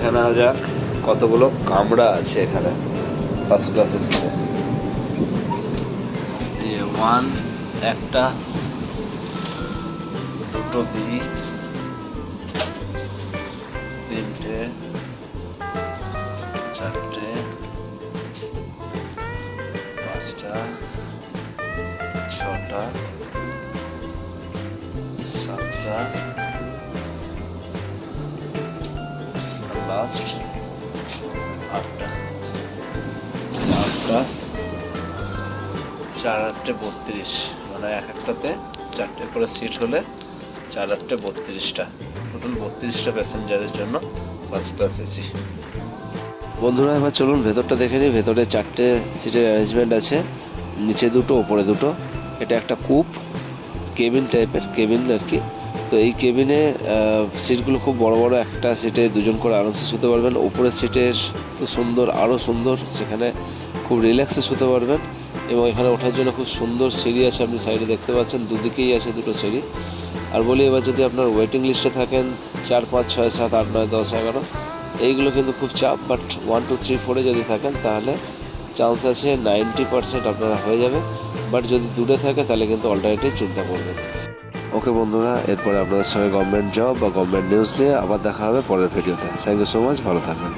দেখে নেওয়া যাক কতগুলো কামরা আছে এখানে ফার্স্ট ক্লাস এসিতে। ওয়ান একটা, দুটো বি, তিনটে, চারটে, পাঁচটা, ছটা, সাতটা, লাস্ট আটটা। 4-8-32, মানে এক একটাতে 4টে করে সিট হলে 4-8-32টা, টোটাল 32টা প্যাসেঞ্জারের জন্য ফার্স্ট ক্লাস এসি। বন্ধুরা এবার চলুন ভেতরটা দেখে নিই। ভেতরে 4টে সিটের অ্যারেঞ্জমেন্ট আছে, নিচে দুটো ওপরে দুটো। এটা একটা কূপ কেবিন টাইপের, কেবিন আর কি। তো এই কেবিনে সিটগুলো খুব বড় বড়, একটা সিটে দুজন করে আরামসে শুতে পারবেন। ওপরের সিটের তো সুন্দর, আরও সুন্দর, সেখানে খুব রিল্যাক্সে শুতে পারবেন। এবং এখানে ওঠার জন্য খুব সুন্দর সিঁড়ি আছে, আপনি সাইডে দেখতে পাচ্ছেন, দুদিকেই আছে দুটো সিঁড়ি। আর বলি এবার যদি আপনার ওয়েটিং লিস্টে থাকেন 4, 5, 6, 7, 8, 9, 10, 11, এইগুলো কিন্তু খুব চাপ। বাট 1, 2, 3, 4-এ যদি থাকেন তাহলে চান্স আছে 90% আপনারা হয়ে যাবে। বাট যদি দূরে থাকে তাহলে কিন্তু অল্টারনেটিভ চিন্তা করবেন। ওকে বন্ধুরা, এরপরে আপনাদের সঙ্গে গভর্নমেন্ট জব বা গভর্নমেন্ট নিউজ নিয়ে আবার দেখা হবে পরের ভিডিওতে। থ্যাংক ইউ সো মাচ, ভালো থাকবেন।